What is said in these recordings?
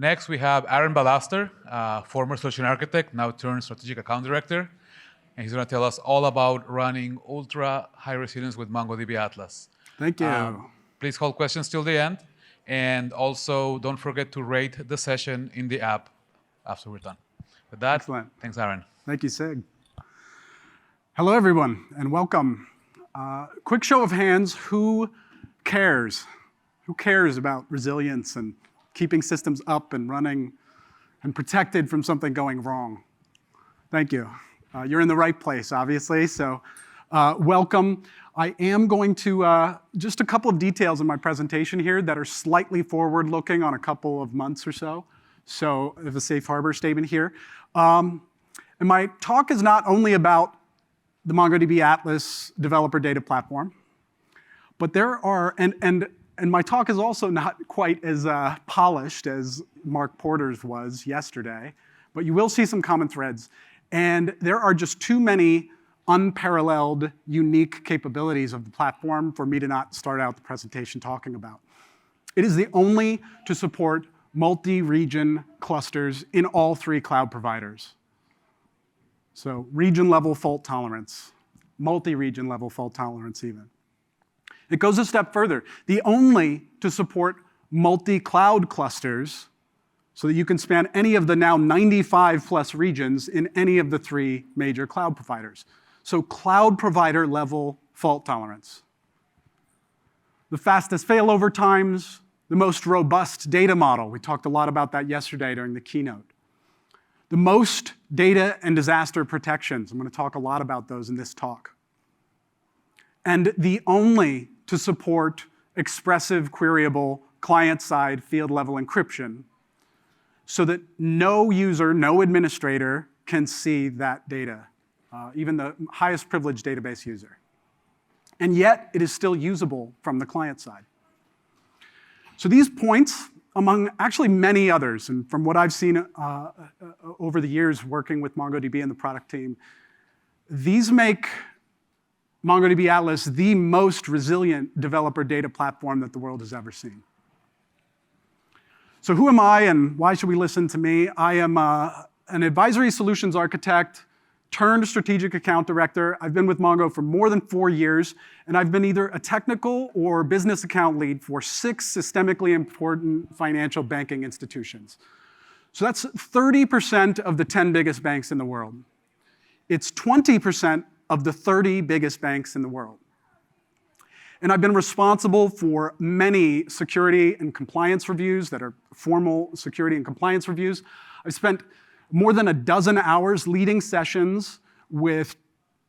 Next, we have Aaron Balaster, former solution architect, now turned strategic account director. And he's going to tell us all about running ultra high resilience with MongoDB Atlas. Thank you. Please hold questions till the end. And also, don't forget to rate the session in the app after we're done. With that, Excellent. Thanks, Aaron. Thank you, Sig. Hello, everyone, and welcome. Quick show of hands, who cares? Who cares about resilience and keeping systems up and running and protected from something going wrong? Thank you. You're in the right place, obviously, so welcome. I am going to, just a couple of details in my presentation here that are slightly forward-looking on a couple of months or so. So I have a safe harbor statement here. And my talk is not only about the MongoDB Atlas developer data platform, but there are, and my talk is also not quite as polished as Mark Porter's was yesterday, but you will see some common threads. And there are just too many unparalleled, unique capabilities of the platform for me to not start out the presentation talking about. It is the only to support multi-region clusters in all three cloud providers. So region-level fault tolerance, multi-region level fault tolerance even. It goes a step further. The only to support multi-cloud clusters so that you can span any of the now 95 plus regions in any of the three major cloud providers. So cloud provider level fault tolerance. The fastest failover times, the most robust data model. We talked a lot about that yesterday during the keynote. The most data and disaster protections. I'm going to talk a lot about those in this talk. And the only to support expressive queryable client-side field-level encryption so that no user, no administrator can see that data, even the highest privileged database user. And yet, it is still usable from the client side. So these points, among actually many others, and from what I've seen over the years working with MongoDB and the product team, these make MongoDB Atlas the most resilient developer data platform that the world has ever seen. So who am I and why should we listen to me? I am an advisory solutions architect turned strategic account director. I've been with Mongo for more than 4 years, and I've been either a technical or business account lead for 6 systemically important financial banking institutions. So that's 30% of the 10 biggest banks in the world. It's 20% of the 30 biggest banks in the world. And I've been responsible for many security and compliance reviews that are formal security and compliance reviews. I've spent more than a dozen hours leading sessions with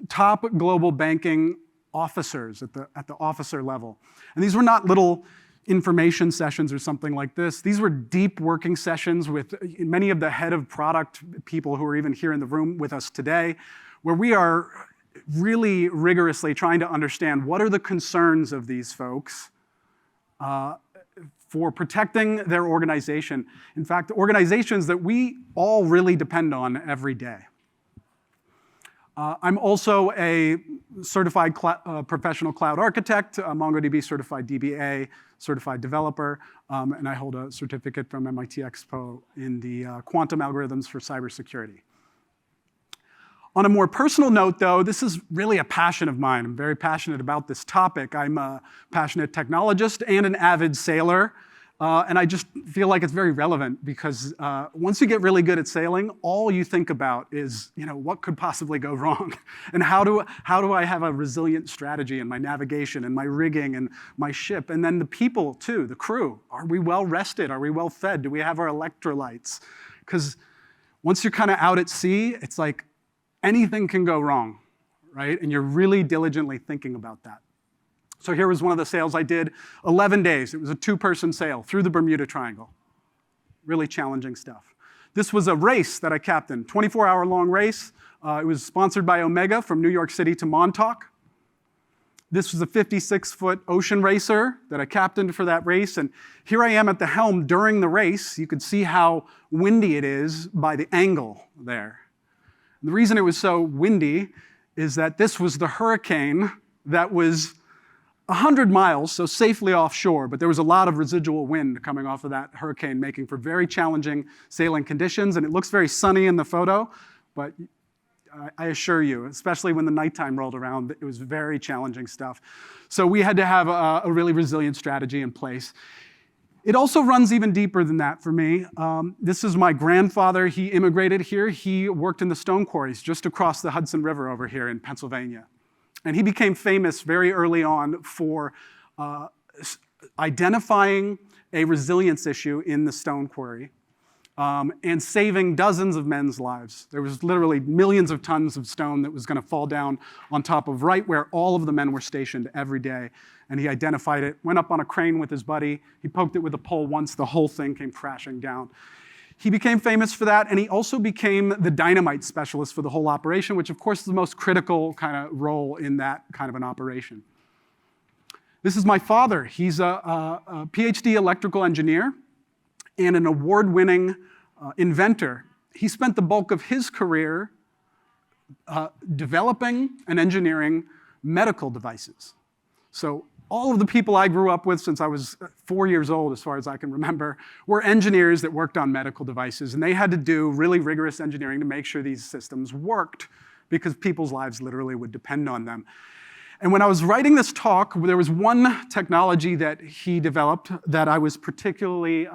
top global banking officers at the officer level. And these were not little information sessions or something like this. These were deep working sessions with many of the head of product people who are even here in the room with us today, where we are really rigorously trying to understand what are the concerns of these folks for protecting their organization. In fact, organizations that we all really depend on every day. I'm also a certified professional cloud architect, a MongoDB certified DBA, certified developer, and I hold a certificate from MIT Expo in the quantum algorithms for cybersecurity. On a more personal note, though, this is really a passion of mine. I'm very passionate about this topic. I'm a passionate technologist and an avid sailor. And I just feel like it's very relevant because once you get really good at sailing, all you think about is, what could possibly go wrong? And how do I have a resilient strategy in my navigation and my rigging and my ship? And then the people, too, the crew. Are we well rested? Are we well fed? Do we have our electrolytes? Because once you're kind of out at sea, it's like, anything can go wrong, right? And you're really diligently thinking about that. So here was one of the sails I did, 11 days. It was a 2-person sail through the Bermuda Triangle. Really challenging stuff. This was a race that I captained, 24-hour-long race. It was sponsored by Omega from New York City to Montauk. This was a 56-foot ocean racer that I captained for that race. And here I am at the helm during the race. You could see how windy it is by the angle there. The reason it was so windy is that this was the hurricane that was 100 miles, so safely offshore, but there was a lot of residual wind coming off of that hurricane, making for very challenging sailing conditions, and it looks very sunny in the photo, but I assure you, especially when the nighttime rolled around, it was very challenging stuff. So we had to have a really resilient strategy in place. It also runs even deeper than that for me. This is my grandfather. He immigrated here. He worked in the stone quarries just across the Hudson River over here in Pennsylvania. And he became famous very early on for identifying a resilience issue in the stone quarry and saving dozens of men's lives. There was literally millions of tons of stone that was going to fall down on top of right where all of the men were stationed every day. And he identified it, went up on a crane with his buddy. He poked it with a pole once. The whole thing came crashing down. He became famous for that, and he also became the dynamite specialist for the whole operation, which of course is the most critical kind of role in that kind of an operation. This is my father. He's a PhD electrical engineer and an award-winning inventor. He spent the bulk of his career developing and engineering medical devices. So all of the people I grew up with since I was 4 years old, as far as I can remember, were engineers that worked on medical devices, and they had to do really rigorous engineering to make sure these systems worked because people's lives literally would depend on them. And when I was writing this talk, there was one technology that he developed that I was particularly,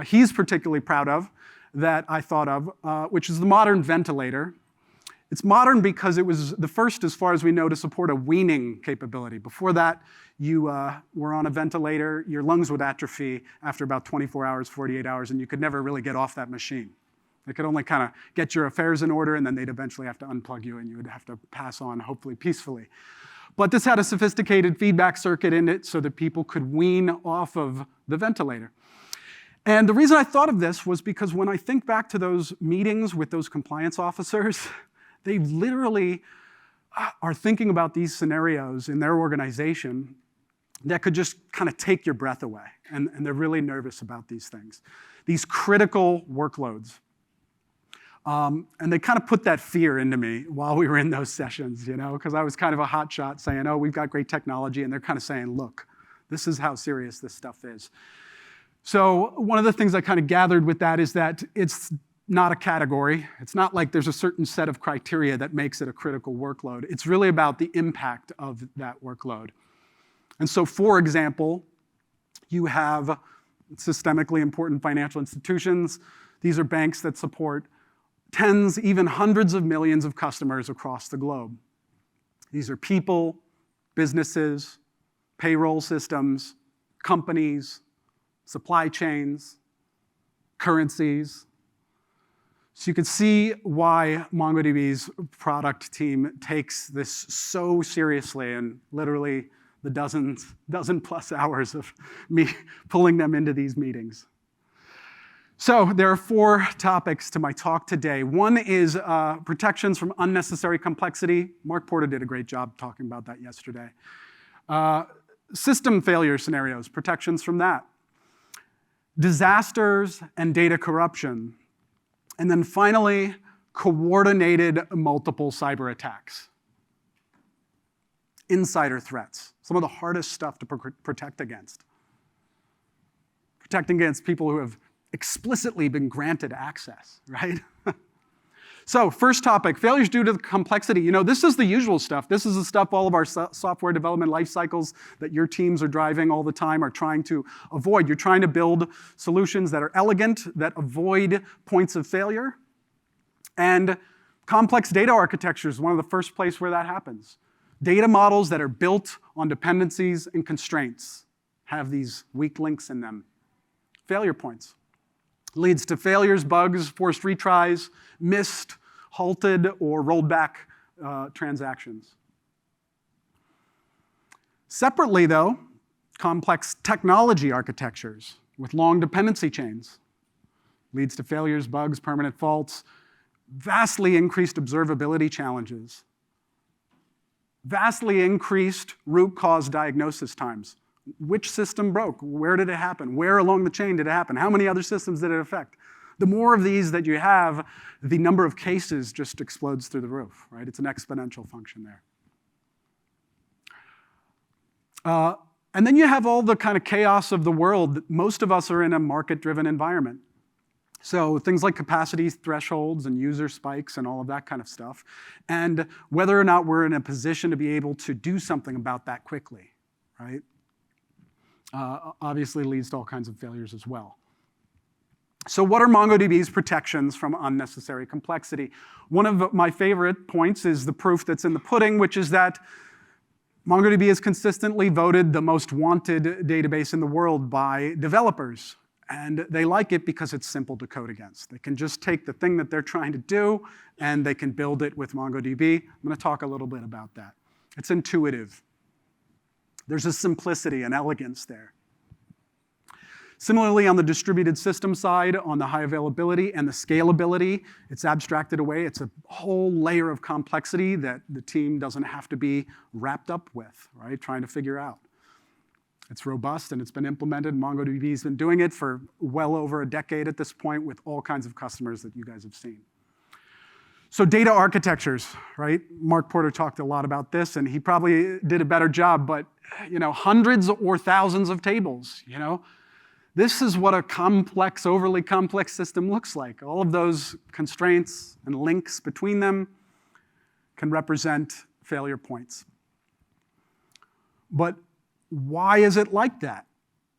he's particularly proud of, that I thought of, which is the modern ventilator. It's modern because it was the first, as far as we know, to support a weaning capability. Before that, you were on a ventilator, your lungs would atrophy after about 24 hours, 48 hours, and you could never really get off that machine. They could only kind of get your affairs in order, and then they'd eventually have to unplug you, and you would have to pass on, hopefully peacefully. But this had a sophisticated feedback circuit in it so that people could wean off of the ventilator. And the reason I thought of this was because when I think back to those meetings with those compliance officers, they literally are thinking about these scenarios in their organization that could just kind of take your breath away. And they're really nervous about these things, these critical workloads. And they kind of put that fear into me while we were in those sessions, you know, because I was kind of a hot shot saying, oh, we've got great technology. And they're kind of saying, look, this is how serious this stuff is. So one of the things I kind of gathered with that is that it's not a category. It's not like there's a certain set of criteria that makes it a critical workload. It's really about the impact of that workload. And so, for example, you have systemically important financial institutions. These are banks that support tens, even hundreds of millions of customers across the globe. These are people, businesses, payroll systems, companies, supply chains, currencies. So you can see why MongoDB's product team takes this so seriously, and literally the dozen plus hours of me pulling them into these meetings. So there are 4 topics to my talk today. One is protections from unnecessary complexity. Mark Porter did a great job talking about that yesterday. System failure scenarios, protections from that. Disasters and data corruption. And then finally, coordinated multiple cyber attacks. Insider threats, some of the hardest stuff to protect against. Protecting against people who have explicitly been granted access, right? So first topic, failures due to the complexity. You know, this is the usual stuff. This is the stuff all of our software development life cycles that your teams are driving all the time are trying to avoid. You're trying to build solutions that are elegant, that avoid points of failure. And complex data architecture is one of the first places where that happens. Data models that are built on dependencies and constraints have these weak links in them. Failure points. Leads to failures, bugs, forced retries, missed, halted, or rolled back transactions. Separately, though, complex technology architectures with long dependency chains leads to failures, bugs, permanent faults, vastly increased observability challenges, vastly increased root cause diagnosis times. Which system broke? Where did it happen? Where along the chain did it happen? How many other systems did it affect? The more of these that you have, the number of cases just explodes through the roof, right? It's an exponential function there. And then you have all the kind of chaos of the world. Most of us are in a market-driven environment. So things like capacity thresholds and user spikes and all of that kind of stuff. And whether or not we're in a position to be able to do something about that quickly, right? Obviously leads to all kinds of failures as well. So what are MongoDB's protections from unnecessary complexity? One of my favorite points is the proof that's in the pudding, which is that MongoDB is consistently voted the most wanted database in the world by developers. And they like it because it's simple to code against. They can just take the thing that they're trying to do, and they can build it with MongoDB. I'm going to talk a little bit about that. It's intuitive. There's a simplicity and elegance there. Similarly, on the distributed system side, on the high availability and the scalability, it's abstracted away. It's a whole layer of complexity that the team doesn't have to be wrapped up with, right? Trying to figure out. It's robust and it's been implemented. MongoDB's been doing it for well over a decade at this point with all kinds of customers that you guys have seen. So data architectures, right? Mark Porter talked a lot about this, and he probably did a better job, but hundreds or thousands of tables, This is what a complex, overly complex system looks like. All of those constraints and links between them can represent failure points. But why is it like that,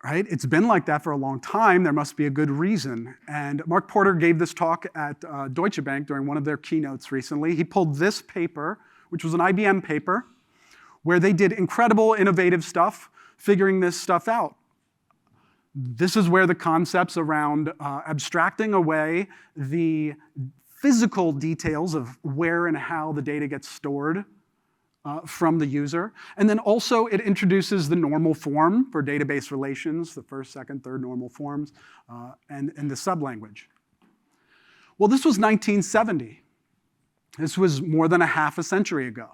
right? It's been like that for a long time. There must be a good reason. And Mark Porter gave this talk at Deutsche Bank during one of their keynotes recently. He pulled this paper, which was an IBM paper, where they did incredible, innovative stuff, figuring this stuff out. This is where the concepts around abstracting away the physical details of where and how the data gets stored from the user. And then also it introduces the normal form for database relations, the first, second, third normal forms, and the sublanguage. Well, this was 1970. This was more than a half a century ago.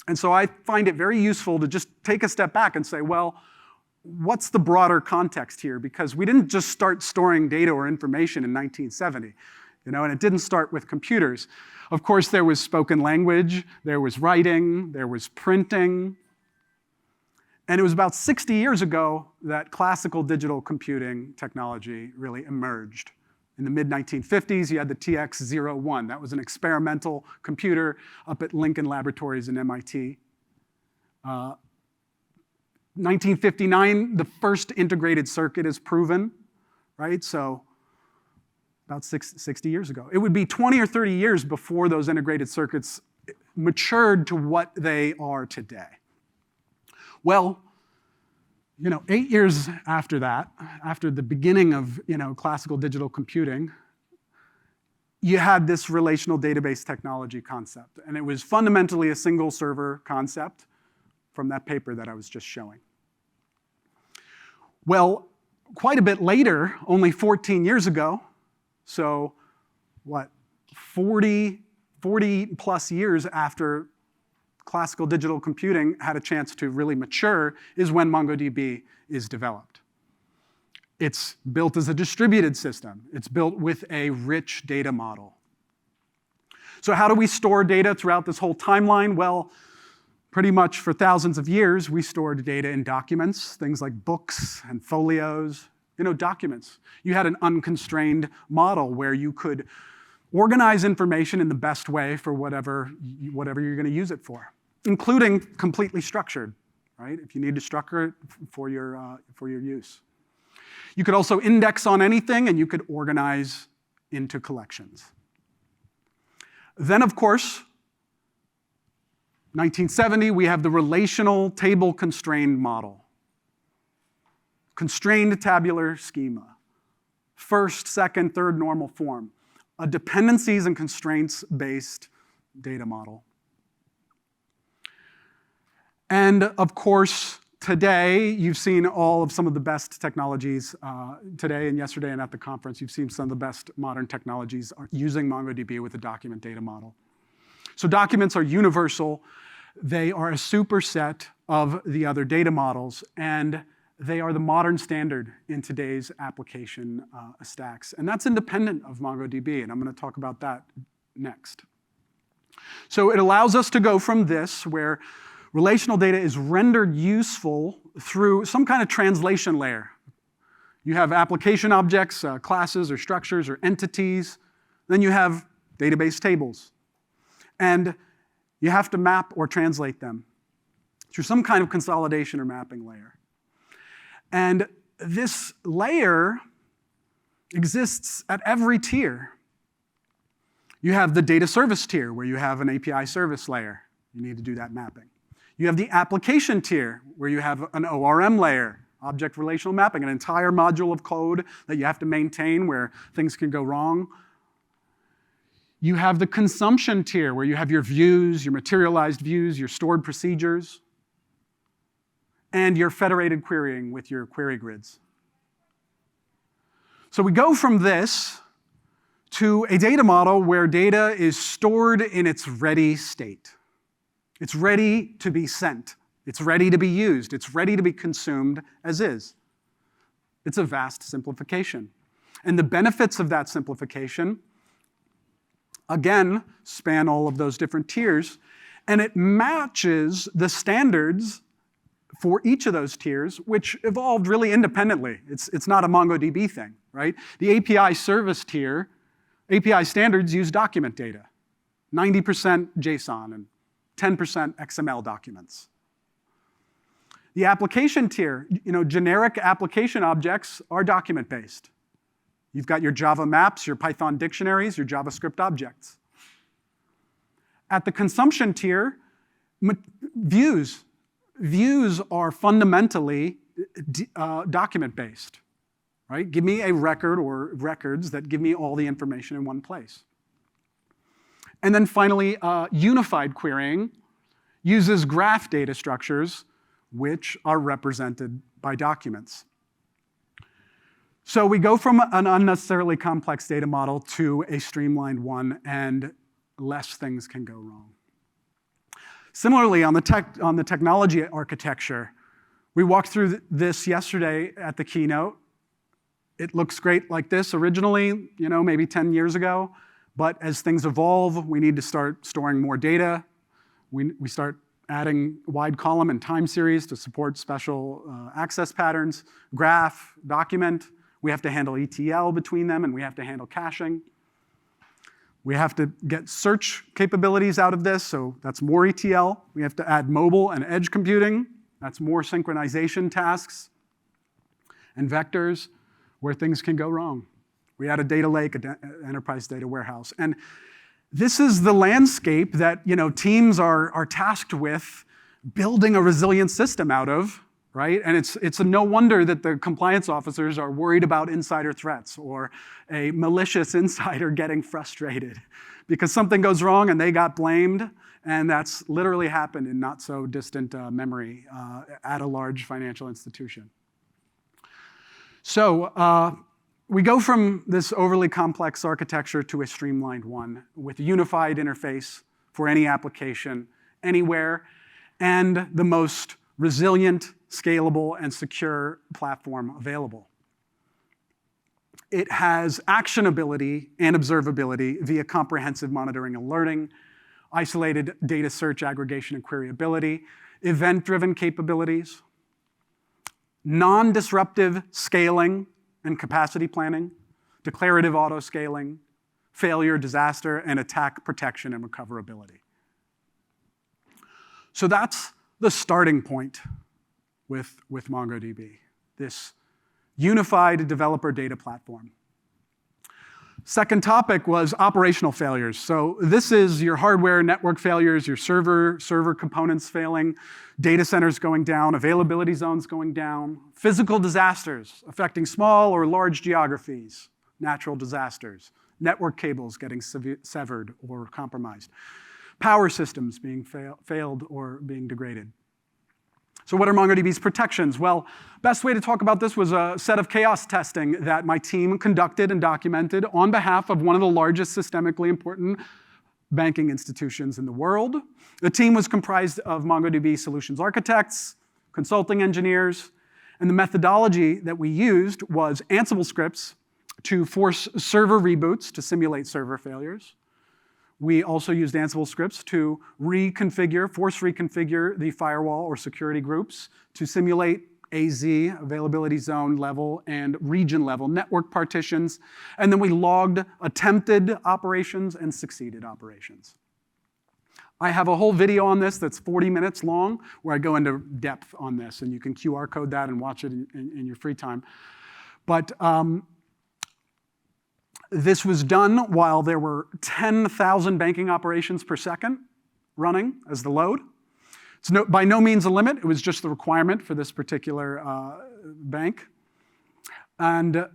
And so I find it very useful to just take a step back and say, well, what's the broader context here? Because we didn't just start storing data or information in 1970, and it didn't start with computers. Of course, there was spoken language, there was writing, there was printing. And it was about 60 years ago that classical digital computing technology really emerged. In the mid-1950s, you had the TX-01. That was an experimental computer up at Lincoln Laboratories in MIT. 1959, the first integrated circuit is proven, right? So about 60 years ago. It would be 20 or 30 years before those integrated circuits matured to what they are today. Well, 8 years after that, after the beginning of classical digital computing, you had this relational database technology concept. And it was fundamentally a single server concept from that paper that I was just showing. Well, quite a bit later, only 14 years ago, so 40 plus years after classical digital computing had a chance to really mature is when MongoDB is developed. It's built as a distributed system. It's built with a rich data model. So how do we store data throughout this whole timeline? Well, pretty much for thousands of years, we stored data in documents, things like books and folios, documents. You had an unconstrained model where you could organize information in the best way for whatever you're going to use it for, including completely structured, right? If you need to structure it for your use. You could also index on anything, and you could organize into collections. Then, of course, 1970, we have the relational table constrained model. Constrained tabular schema. First, second, third normal form. A dependencies and constraints-based data model. And of course, today, you've seen some of the best technologies today and yesterday and at the conference. You've seen some of the best modern technologies using MongoDB with a document data model. So documents are universal. They are a superset of the other data models, and they are the modern standard in today's application stacks. And that's independent of MongoDB, and I'm going to talk about that next. So it allows us to go from this, where Relational data is rendered useful through some kind of translation layer. You have application objects, classes or structures or entities. Then you have database tables. And you have to map or translate them through some kind of consolidation or mapping layer. And this layer exists at every tier. You have the data service tier, where you have an API service layer. You need to do that mapping. You have the application tier, where you have an ORM layer, object relational mapping, an entire module of code that you have to maintain where things can go wrong. You have the consumption tier, where you have your views, your materialized views, your stored procedures, and your federated querying with your query grids. So we go from this to a data model where data is stored in its ready state. It's ready to be sent. It's ready to be used. It's ready to be consumed as is. It's a vast simplification. And the benefits of that simplification, again, span all of those different tiers, and it matches the standards for each of those tiers, which evolved really independently. It's not a MongoDB thing, right? The API service tier, API standards use document data, 90% JSON and 10% XML documents. The application tier, generic application objects are document-based. You've got your Java maps, your Python dictionaries, your JavaScript objects. At the consumption tier, views. Views are fundamentally document-based, right? Give me a record or records that give me all the information in one place. And then finally, unified querying uses graph data structures which are represented by documents. So we go from an unnecessarily complex data model to a streamlined one, and less things can go wrong. Similarly, on the technology architecture, we walked through this yesterday at the keynote. It looks great like this originally, maybe 10 years ago. But as things evolve, we need to start storing more data. We start adding wide column and time series to support special access patterns, graph, document. We have to handle ETL between them, and we have to handle caching. We have to get search capabilities out of this, so that's more ETL. We have to add mobile and edge computing. That's more synchronization tasks and vectors where things can go wrong. We add a data lake, an enterprise data warehouse. And this is the landscape that teams are tasked with building a resilient system out of, right? And it's no wonder that the compliance officers are worried about insider threats or a malicious insider getting frustrated because something goes wrong and they got blamed, and that's literally happened in not so distant memory at a large financial institution. So we go from this overly complex architecture to a streamlined one with a unified interface for any application, anywhere, and the most resilient, scalable, and secure platform available. It has actionability and observability via comprehensive monitoring and alerting, isolated data search aggregation and queryability, event-driven capabilities, non-disruptive scaling and capacity planning, declarative auto-scaling, failure, disaster, and attack protection and recoverability. So that's the starting point with MongoDB, this unified developer data platform. Second topic was operational failures. So this is your hardware network failures, your server components failing, data centers going down, availability zones going down, physical disasters affecting small or large geographies, natural disasters, network cables getting severed or compromised, power systems being failed or being degraded. So what are MongoDB's protections? Well, best way to talk about this was a set of chaos testing that my team conducted and documented on behalf of one of the largest systemically important banking institutions in the world. The team was comprised of MongoDB solutions architects, consulting engineers, and the methodology that we used was Ansible scripts to force server reboots to simulate server failures. We also used Ansible scripts to force reconfigure the firewall or security groups to simulate AZ, availability zone level, and region level network partitions. And then we logged attempted operations and succeeded operations. I have a whole video on this that's 40 minutes long where I go into depth on this, and you can QR code that and watch it in your free time. But this was done while there were 10,000 banking operations per second running as the load. It's by no means a limit. It was just the requirement for this particular bank. And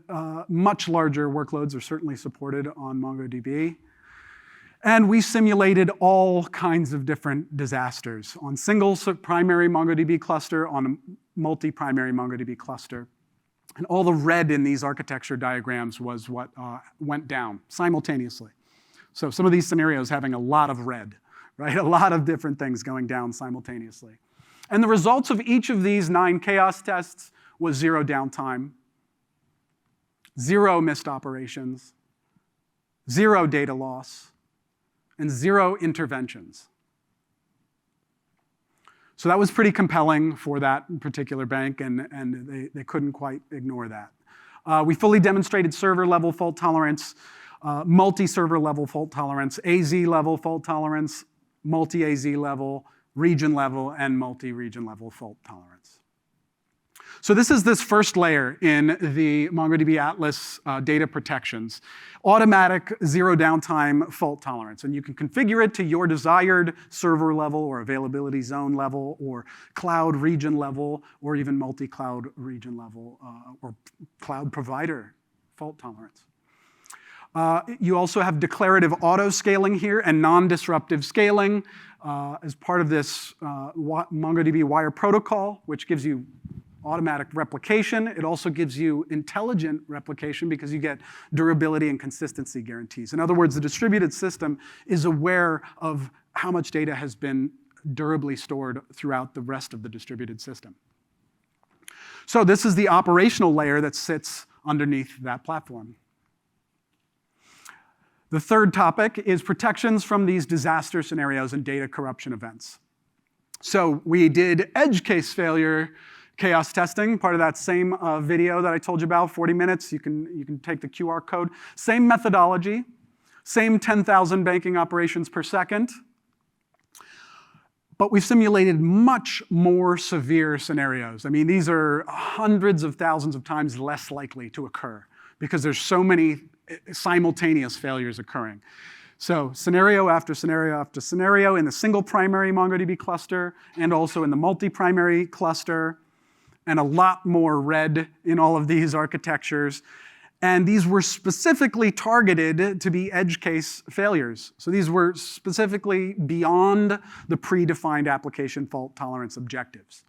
much larger workloads are certainly supported on MongoDB. And we simulated all kinds of different disasters on single primary MongoDB cluster, on a multi-primary MongoDB cluster. And all the red in these architecture diagrams was what went down simultaneously. So some of these scenarios having a lot of red, right? A lot of different things going down simultaneously. And the results of each of these 9 chaos tests was 0 downtime, 0 missed operations, 0 data loss, and 0 interventions. So that was pretty compelling for that particular bank, and they couldn't quite ignore that. We fully demonstrated server-level fault tolerance, multi-server level fault tolerance, AZ level fault tolerance, multi-AZ level, region level, and multi-region level fault tolerance. So this is this first layer in the MongoDB Atlas data protections. Automatic 0 downtime fault tolerance. And you can configure it to your desired server level or availability zone level or cloud region level or even multi-cloud region level or cloud provider fault tolerance. You also have declarative auto-scaling here and non-disruptive scaling as part of this MongoDB wire protocol, which gives you automatic replication. It also gives you intelligent replication because you get durability and consistency guarantees. In other words, the distributed system is aware of how much data has been durably stored throughout the rest of the distributed system. So this is the operational layer that sits underneath that platform. The third topic is protections from these disaster scenarios and data corruption events. So we did edge case failure chaos testing, part of that same video that I told you about, 40 minutes. You can take the QR code. Same methodology, same 10,000 banking operations per second. But we've simulated much more severe scenarios. I mean, these are hundreds of thousands of times less likely to occur because there's so many simultaneous failures occurring. So scenario after scenario after scenario in the single primary MongoDB cluster and also in the multi-primary cluster, and a lot more red in all of these architectures. And these were specifically targeted to be edge case failures. So these were specifically beyond the predefined application fault tolerance objectives.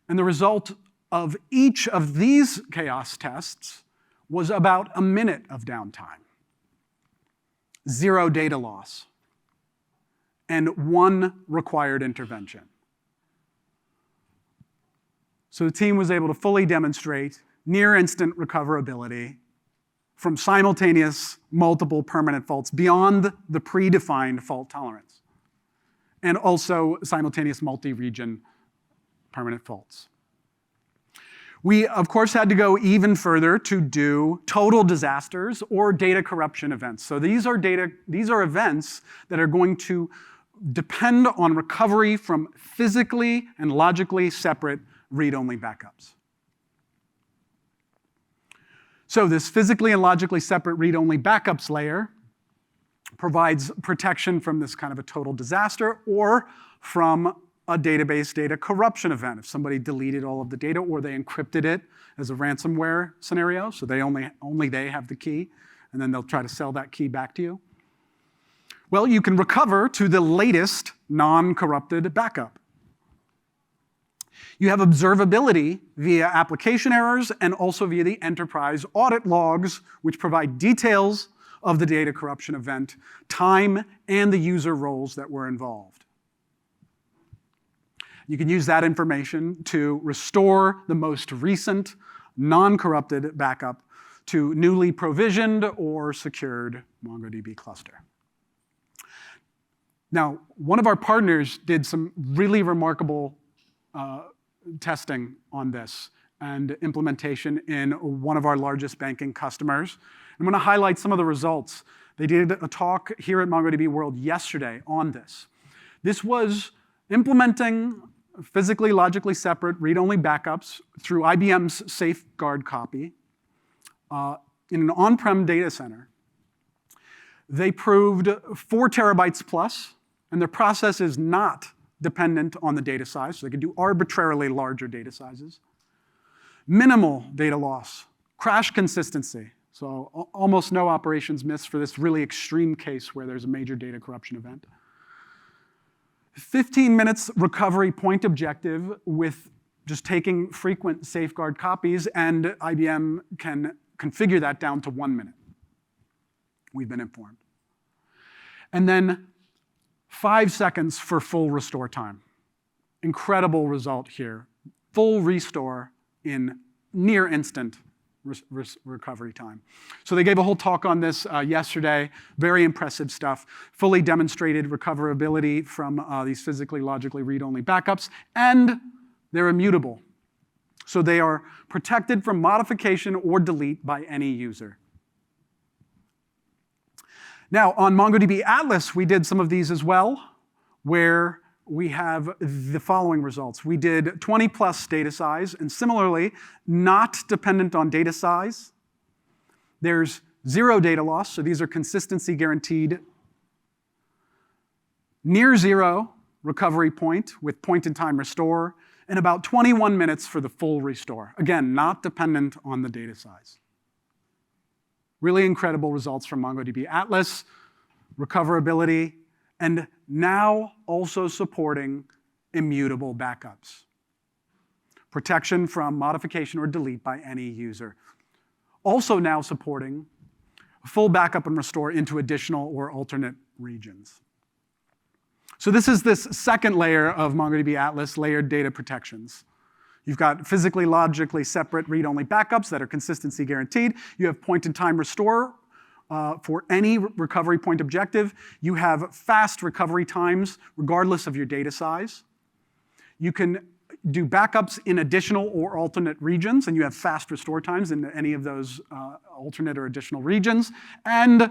And the result of each of these chaos tests was about a minute of downtime, 0 data loss, and 1 required intervention. So the team was able to fully demonstrate near instant recoverability from simultaneous multiple permanent faults beyond the predefined fault tolerance, and also simultaneous multi-region permanent faults. We, of course, had to go even further to do total disasters or data corruption events. So these are events that are going to depend on recovery from physically and logically separate read-only backups. So this physically and logically separate read-only backups layer provides protection from this kind of a total disaster or from a database data corruption event. If somebody deleted all of the data or they encrypted it as a ransomware scenario, so only they have the key, and then they'll try to sell that key back to you. Well, you can recover to the latest non-corrupted backup. You have observability via application errors and also via the enterprise audit logs, which provide details of the data corruption event, time, and the user roles that were involved. You can use that information to restore the most recent non-corrupted backup to newly provisioned or secured MongoDB cluster. Now, one of our partners did some really remarkable testing on this and implementation in one of our largest banking customers. I'm going to highlight some of the results. They did a talk here at MongoDB World yesterday on this. This was implementing physically, logically separate read-only backups through IBM's safeguard copy in an on-prem data center. They proved 4 terabytes plus, and their process is not dependent on the data size, so they can do arbitrarily larger data sizes. Minimal data loss, crash consistency, so almost no operations missed for this really extreme case where there's a major data corruption event. 15 minutes recovery point objective with just taking frequent safeguard copies, and IBM can configure that down to 1 minute. We've been informed. And then 5 seconds for full restore time. Incredible result here. Full restore in near instant recovery time. So they gave a whole talk on this yesterday. Very impressive stuff. Fully demonstrated recoverability from these physically, logically read-only backups, and they're immutable. So they are protected from modification or delete by any user. Now, on MongoDB Atlas, we did some of these as well, where we have the following results. We did 20 plus data size, and similarly, not dependent on data size. There's 0 data loss, so these are consistency guaranteed. Near 0 recovery point with point-in-time restore, and about 21 minutes for the full restore. Again, not dependent on the data size. Really incredible results from MongoDB Atlas, recoverability, and now also supporting immutable backups. Protection from modification or delete by any user. Also now supporting full backup and restore into additional or alternate regions. So this is this second layer of MongoDB Atlas, layered data protections. You've got physically, logically separate read-only backups that are consistency guaranteed. You have point-in-time restore for any recovery point objective. You have fast recovery times regardless of your data size. You can do backups in additional or alternate regions, and you have fast restore times in any of those alternate or additional regions. And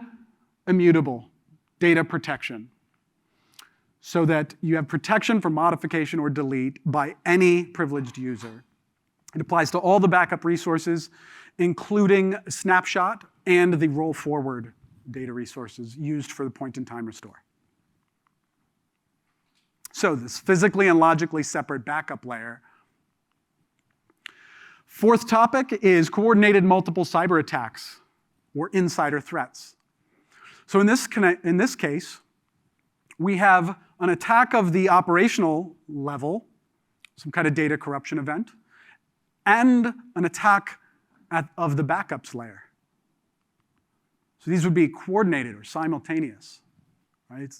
immutable data protection, so that you have protection for modification or delete by any privileged user. It applies to all the backup resources, including snapshot and the roll forward data resources used for the point-in-time restore. So this physically and logically separate backup layer. Fourth topic is coordinated multiple cyber attacks or insider threats. So in this case, we have an attack of the operational level, some kind of data corruption event, and an attack of the backups layer. So these would be coordinated or simultaneous, right?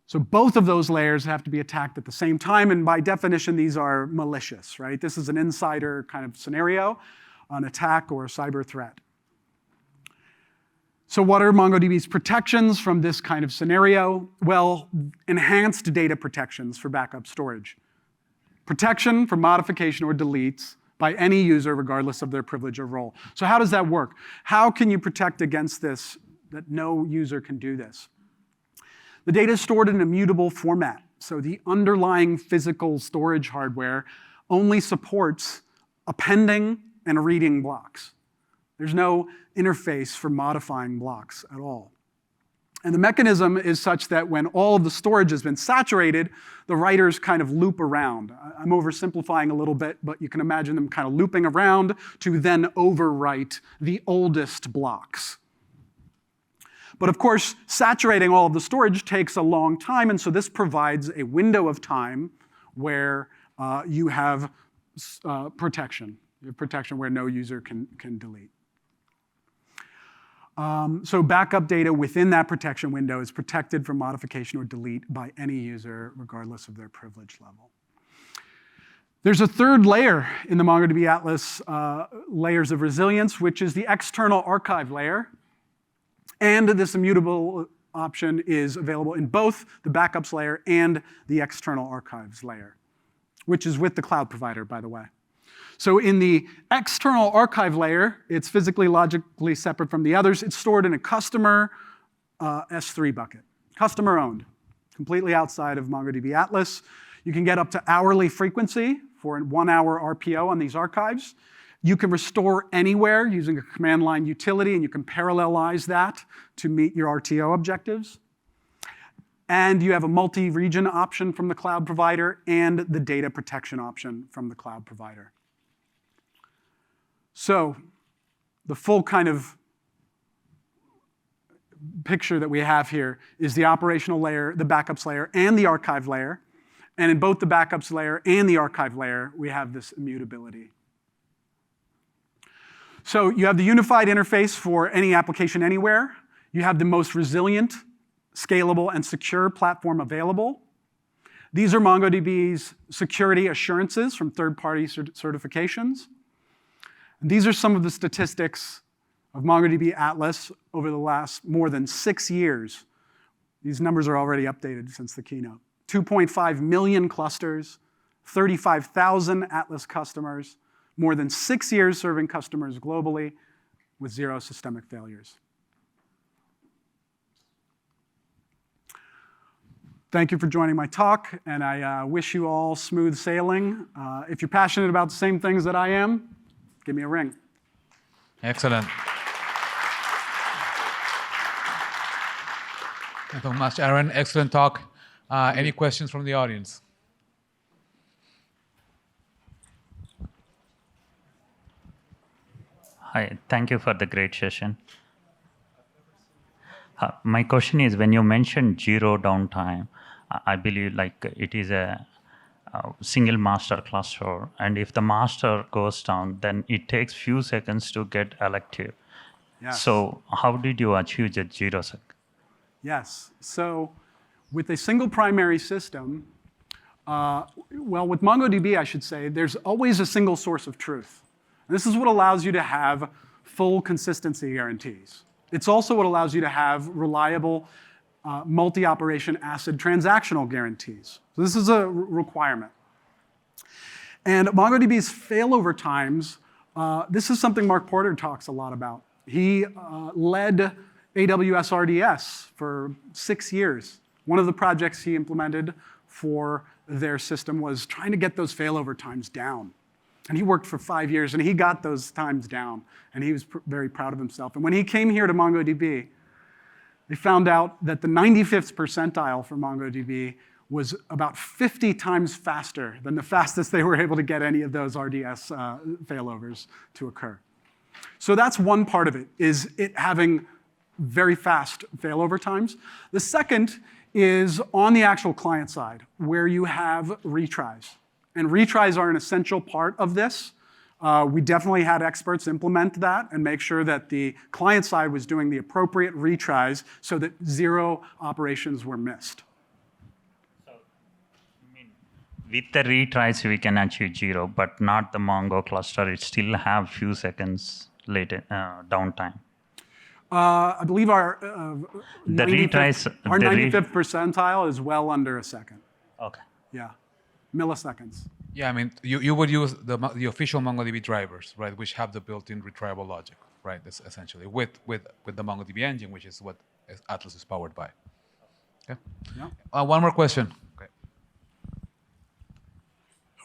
So both of those layers have to be attacked at the same time, and by definition, these are malicious, right? This is an insider kind of scenario, an attack or a cyber threat. So what are MongoDB's protections from this kind of scenario? Well, enhanced data protections for backup storage. Protection for modification or deletes by any user regardless of their privilege or role. So how does that work? How can you protect against this, that no user can do this? The data is stored in an immutable format. So the underlying physical storage hardware only supports appending and reading blocks. There's no interface for modifying blocks at all. And the mechanism is such that when all of the storage has been saturated, the writers kind of loop around. I'm oversimplifying a little bit, but you can imagine them kind of looping around to then overwrite the oldest blocks. But of course, saturating all of the storage takes a long time, and so this provides a window of time where you have protection. You have protection where no user can delete. So backup data within that protection window is protected from modification or delete by any user, regardless of their privilege level. There's a third layer in the MongoDB Atlas layers of resilience, which is the external archive layer and this immutable option is available in both the backups layer and the external archives layer, which is with the cloud provider, by the way. So in the external archive layer, it's physically, logically separate from the others. It's stored in a customer S3 bucket, customer owned, completely outside of MongoDB Atlas. You can get up to hourly frequency for a 1 hour RPO on these archives. You can restore anywhere using a command line utility, and you can parallelize that to meet your RTO objectives. And you have a multi-region option from the cloud provider and the data protection option from the cloud provider. So the full kind of picture that we have here is the operational layer, the backups layer, and the archive layer. And in both the backups layer and the archive layer, we have this immutability. So you have the unified interface for any application anywhere. You have the most resilient, scalable, and secure platform available. These are MongoDB's security assurances from third-party certifications. And these are some of the statistics of MongoDB Atlas over the last more than 6 years. These numbers are already updated since the keynote. 2.5 million clusters, 35,000 Atlas customers, more than 6 years serving customers globally with 0 systemic failures. Thank you for joining my talk, and I wish you all smooth sailing. If you're passionate about the same things that I am, give me a ring. Excellent. Thank you so much, Aaron. Excellent talk. Any questions from the audience? Hi, thank you for the great session. My question is, when you mentioned 0 downtime, I believe like it is a single master cluster, and if the master goes down, then it takes few seconds to get elective. Yes. So how did you achieve the 0 sec? Yes. So with a single primary system, well, with MongoDB, I should say, there's always a single source of truth. And this is what allows you to have full consistency guarantees. It's also what allows you to have reliable multi-operation ACID transactional guarantees. So this is a requirement. And MongoDB's failover times, this is something Mark Porter talks a lot about. He led AWS RDS for 6 years. One of the projects he implemented for their system was trying to get those failover times down. And he worked for 5 years, and he got those times down, and he was very proud of himself. And when he came here to MongoDB, they found out that the 95th percentile for MongoDB was about 50 times faster than the fastest they were able to get any of those RDS failovers to occur. So that's one part of it, is it having very fast failover times. The second is on the actual client side, where you have retries. And retries are an essential part of this. We definitely had experts implement that and make sure that the client side was doing the appropriate retries so that 0 operations were missed. So, I mean, with the retries, we can achieve 0, but not the Mongo cluster. It still have few seconds later downtime. I believe our the 95th percentile is well under a second. Okay. Yeah, milliseconds. Yeah, I mean, you would use the official MongoDB drivers, right, which have the built-in retriable logic, right? That's essentially with the MongoDB engine, which is what Atlas is powered by. Okay. Yeah. One more question. Okay.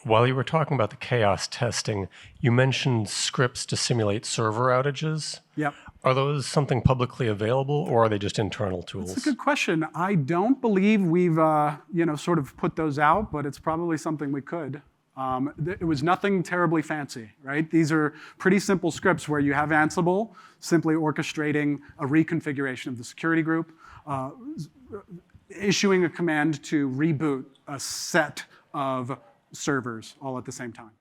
While you were talking about the chaos testing, you mentioned scripts to simulate server outages. Yep. Are those something publicly available, or are they just internal tools? That's a good question. I don't believe we've sort of put those out, but it's probably something we could. It was nothing terribly fancy, right? These are pretty simple scripts where you have Ansible simply orchestrating a reconfiguration of the security group, issuing a command to reboot a set of servers all at the same time.